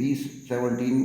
B17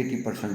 80%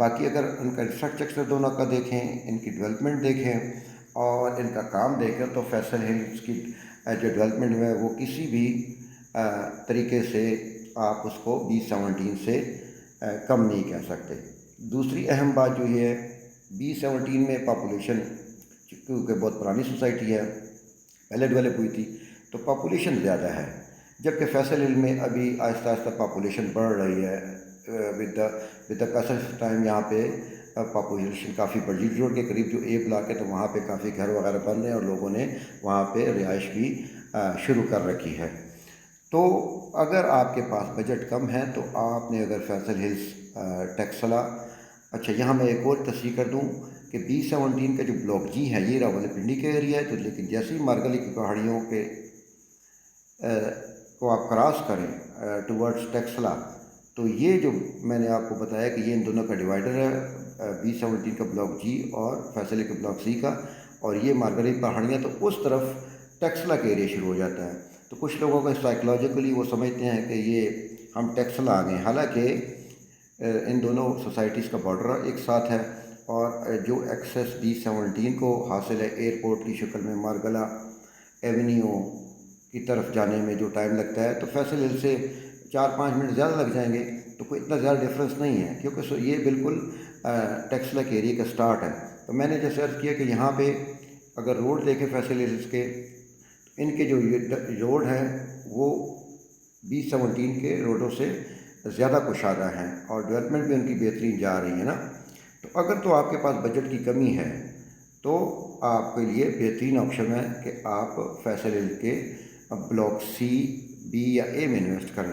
باقی اگر ان کا انفراسٹرکچر دونوں کا دیکھیں، ان کی ڈیولپمنٹ دیکھیں اور ان کا کام دیکھیں تو فیصل ہلز کی جو ڈیولپمنٹ ہے وہ کسی بھی طریقے سے آپ اس کو B17 سے کم نہیں کہہ سکتے۔ دوسری اہم بات جو یہ ہے، B17 میں پاپولیشن کیونکہ بہت پرانی سوسائٹی ہے، پہلے ڈیولپ ہوئی تھی تو پاپولیشن زیادہ ہے، جبکہ فیصل ہل میں ابھی آہستہ آہستہ پاپولیشن بڑھ رہی ہے۔ With the passage of time یہاں پہ پاپولیشن کافی بڑھ، جیٹی روڈ کے قریب جو اے بلاک ہے تو وہاں پہ کافی گھر وغیرہ بن رہے ہیں اور لوگوں نے وہاں پہ رہائش بھی شروع کر رکھی ہے۔ تو اگر آپ کے پاس بجٹ کم ہے تو آپ نے اگر فیصل ہلز ٹیکسلا، اچھا یہاں میں ایک اور تصحیح کر دوں کہ B17 کا جو بلاک جی ہے یہ راولپنڈی کا ایریا ہے، تو لیکن جیسے ہی مارگلی کی پہاڑیوں کے کو آپ کراس کریں ٹورڈز ٹیکسلا، تو یہ جو میں نے آپ کو بتایا کہ یہ ان دونوں کا ڈیوائڈر ہے، B17 کا بلاک جی اور فیصل کے بلاک سی کا، اور یہ مارگلی پہاڑیاں تو اس طرف ٹیکسلا کا ایریا شروع ہو جاتا ہے۔ تو کچھ لوگوں کا سائیکلوجیکلی وہ سمجھتے ہیں کہ یہ ہم ٹیکسلا آ گئے، حالانکہ ان دونوں سوسائٹیز کا بارڈر ایک ساتھ ہے، اور جو ایکسیس B17 کو حاصل ہے ایئرپورٹ کی شکل میں مارگلا ایونیو کی طرف جانے میں جو ٹائم لگتا ہے، تو فیصل ہل سے 4-5 منٹ زیادہ لگ جائیں گے، تو کوئی اتنا زیادہ ڈفرینس نہیں ہے کیونکہ یہ بالکل ٹیکسلا کے ایریا کا سٹارٹ ہے۔ تو میں نے جیسے عرض کیا کہ یہاں پہ اگر روڈ دیکھیں فیصل ہلز کے، ان کے جو روڈ ہیں وہ B17 کے روڈوں سے زیادہ کشادہ ہیں اور ڈیولپمنٹ بھی ان کی بہترین جا رہی ہے نا۔ تو اگر تو آپ کے پاس بجٹ کی کمی ہے تو آپ کے لیے بہترین آپشن ہے کہ آپ فیصل ہلز کے بلاک سی، بی یا اے میں انویسٹ کریں۔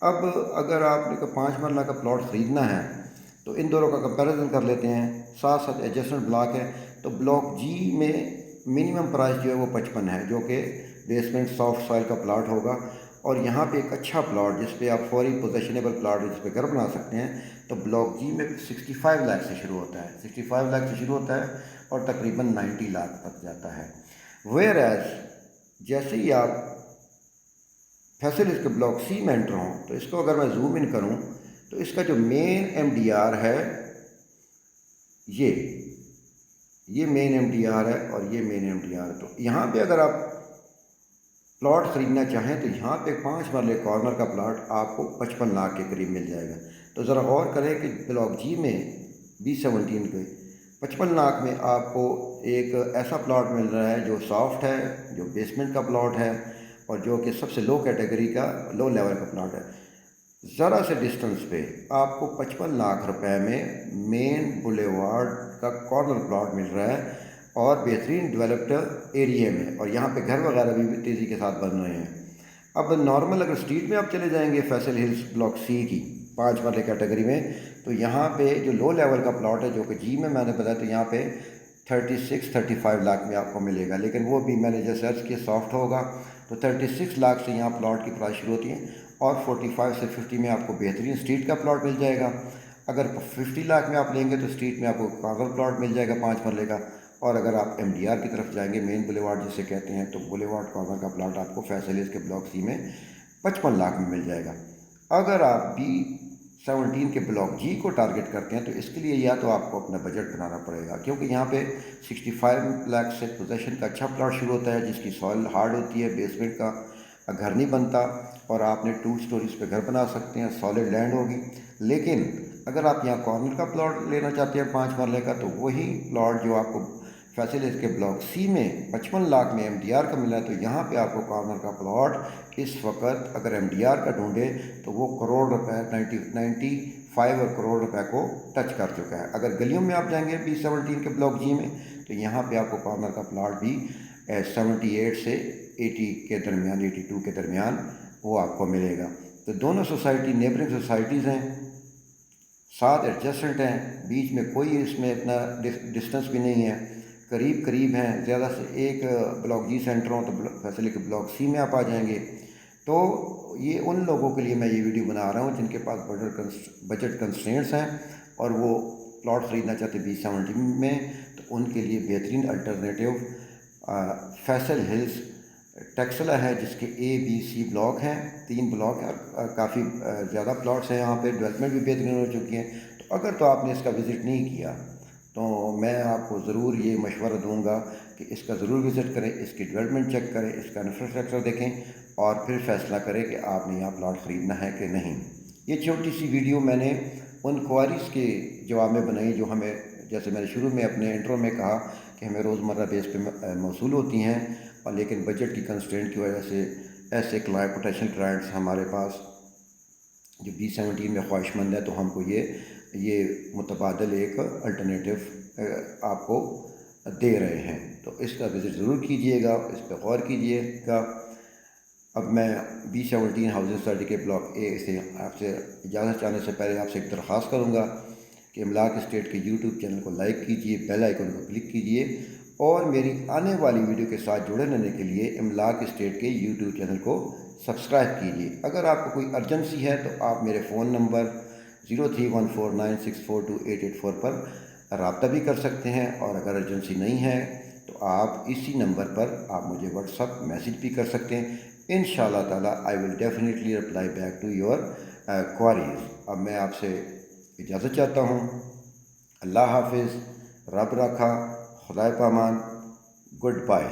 اب اگر آپ نے 5 مرلہ کا پلاٹ خریدنا ہے تو ان دونوں کا کمپیریزن کر لیتے ہیں، ساتھ ساتھ ایڈجسٹمنٹ بلاک ہے تو بلاک جی میں منیمم پرائس جو ہے وہ 55 ہے، جو کہ بیسمنٹ سافٹ سائل کا پلاٹ ہوگا، اور یہاں پہ ایک اچھا پلاٹ جس پہ آپ فوری پوزیشنیبل پلاٹ جس پہ گھر بنا سکتے ہیں تو بلاک جی میں 65 لاکھ سے شروع ہوتا ہے، 65 لاکھ سے شروع ہوتا ہے اور تقریباً 90 لاکھ تک جاتا ہے۔ ویئر ایز جیسے ہی آپ فیصل ہلز کے بلاک سی میں انٹر ہوں تو اس کو اگر میں زوم ان کروں تو اس کا جو مین ایم ڈی آر ہے یہ مین ایم ڈی آر ہے اور یہ مین ایم ڈی آر ہے۔ تو یہاں پہ اگر آپ پلاٹ خریدنا چاہیں تو یہاں پہ 5 مرلے کارنر کا پلاٹ آپ کو 55 لاکھ کے قریب مل جائے گا۔ تو ذرا غور کریں کہ بلاک جی میں B17 کے 55 لاکھ میں آپ کو ایک ایسا پلاٹ مل رہا ہے جو سافٹ ہے، جو بیسمنٹ کا پلاٹ ہے اور جو کہ سب سے لو کیٹیگری کا لو لیول کا پلاٹ ہے۔ ذرا سے ڈسٹنس پہ آپ کو 55 لاکھ روپے میں مین بولیوارڈ کا کارنر پلاٹ مل رہا ہے اور بہترین ڈیولپڈ ایریا میں، اور یہاں پہ گھر وغیرہ بھی تیزی کے ساتھ بن رہے ہیں۔ اب نارمل اگر اسٹریٹ میں آپ چلے جائیں گے فیصل ہلز بلاک سی کی 5 مرلے کیٹیگری میں، تو یہاں پہ جو لو لیول کا پلاٹ ہے جو کہ جی میں نے بتایا تو یہاں پہ 36-35 لاکھ میں آپ کو ملے گا، لیکن وہ بھی میں نے جیسے سرچ کیا سافٹ ہوگا تو 36 لاکھ سے یہاں پلاٹ کی پرائس شروع ہوتی ہے اور 45 سے 50 میں آپ کو بہترین اسٹریٹ کا پلاٹ مل جائے گا۔ اگر 50 لاکھ میں آپ لیں گے تو اسٹریٹ میں آپ کو کارنر پلاٹ مل جائے گا 5 مرلے کا، اور اگر آپ ایم ڈی آر کی طرف جائیں گے مین بولیوارڈ جسے کہتے ہیں تو بولیوارڈ کارنر کا پلاٹ آپ کو فیصل ہلز کے بلاک سی میں 55 لاکھ میں مل جائے گا۔ اگر آپ B17 کے بلاک جی کو ٹارگٹ کرتے ہیں تو اس کے لیے یا تو آپ کو اپنا بجٹ بنانا پڑے گا، کیونکہ یہاں پہ 65 لاکھ سے پوزیشن کا اچھا پلاٹ شروع ہوتا ہے جس کی سوائل ہارڈ ہوتی ہے، بیسمنٹ کا گھر نہیں بنتا اور آپ نے 2 اسٹوریز پہ گھر بنا سکتے ہیں، سالڈ لینڈ ہوگی۔ لیکن اگر آپ یہاں کارنر کا پلاٹ لینا چاہتے ہیں 5 مرلے کا تو وہی پلاٹ جو آپ کو فیصل ہلز کے بلاک سی میں 55 لاکھ میں ایم ڈی آر کا ملا ہے، تو یہاں پہ آپ کو کارنر کا پلاٹ اس وقت اگر ایم ڈی آر کا ڈھونڈے تو وہ کروڑ روپے 95 اور کروڑ روپے کو ٹچ کر چکا ہے۔ اگر گلیوں میں آپ جائیں گے B17 کے بلاک جی میں تو یہاں پہ آپ کو کارنر کا پلاٹ بھی 78 سے 80 کے درمیان، 82 کے درمیان وہ آپ کو ملے گا۔ تو دونوں سوسائٹی نیبرنگ سوسائٹیز ہیں، ساتھ ایڈجسٹنٹ ہیں، بیچ میں کوئی اس میں اتنا ڈسٹنس بھی نہیں ہے، قریب ہیں، زیادہ سے ایک بلاک جی سینٹر ہوں تو فیصل کے بلاک سی میں آپ آ جائیں گے۔ تو یہ ان لوگوں کے لیے میں یہ ویڈیو بنا رہا ہوں جن کے پاس بجٹ کنسٹرینٹس ہیں اور وہ پلاٹ خریدنا چاہتے B17 میں، تو ان کے لیے بہترین الٹرنیٹیو فیصل ہلز ٹیکسلا ہے جس کے اے بی سی بلاک ہیں، 3 بلاک ہیں اور کافی زیادہ پلاٹس ہیں، یہاں پہ ڈیولپمنٹ بھی بہترین ہو چکی ہیں۔ تو تو اگر تو آپ نے اس کا وزٹ نہیں کیا تو میں آپ کو ضرور یہ مشورہ دوں گا کہ اس کا ضرور وزٹ کریں، اس کی ڈیولپمنٹ چیک کریں، اس کا انفراسٹرکچر دیکھیں اور پھر فیصلہ کریں کہ آپ نے یہاں پلاٹ خریدنا ہے کہ نہیں۔ یہ چھوٹی سی ویڈیو میں نے ان کوائریز کے جواب میں بنائی جو ہمیں، جیسے میں نے شروع میں اپنے انٹرو میں کہا کہ ہمیں روزمرہ بیس پہ موصول ہوتی ہیں، اور لیکن بجٹ کی کنسٹرینٹ کی وجہ سے ایسے پوٹینشیل کلائنٹس ہمارے پاس جو B17 میں خواہش مند ہے، تو ہم کو یہ متبادل ایک الٹرنیٹو آپ کو دے رہے ہیں۔ تو اس کا وزٹ ضرور کیجئے گا، اس پہ غور کیجئے گا۔ اب میں B17 ہاؤسنگ سوسائٹی کے بلاک اے سے آپ سے اجازت چاہنے سے پہلے آپ سے ایک درخواست کروں گا کہ املاک اسٹیٹ کے یوٹیوب چینل کو لائک کیجئے، بیل آئیکن کو کلک کیجئے، اور میری آنے والی ویڈیو کے ساتھ جڑے رہنے کے لیے املاک اسٹیٹ کے یوٹیوب چینل کو سبسکرائب کیجئے۔ اگر آپ کو کوئی ارجنسی ہے تو آپ میرے فون نمبر 0314964288 پر رابطہ بھی کر سکتے ہیں، اور اگر ایمرجنسی نہیں ہے تو آپ اسی نمبر پر آپ مجھے واٹس ایپ میسیج بھی کر سکتے ہیں۔ انشاءاللہ تعالی I will definitely reply back to your queries. اب میں آپ سے اجازت چاہتا ہوں۔ اللہ حافظ، رب رکھا، خدا پامان، گڈ بائے۔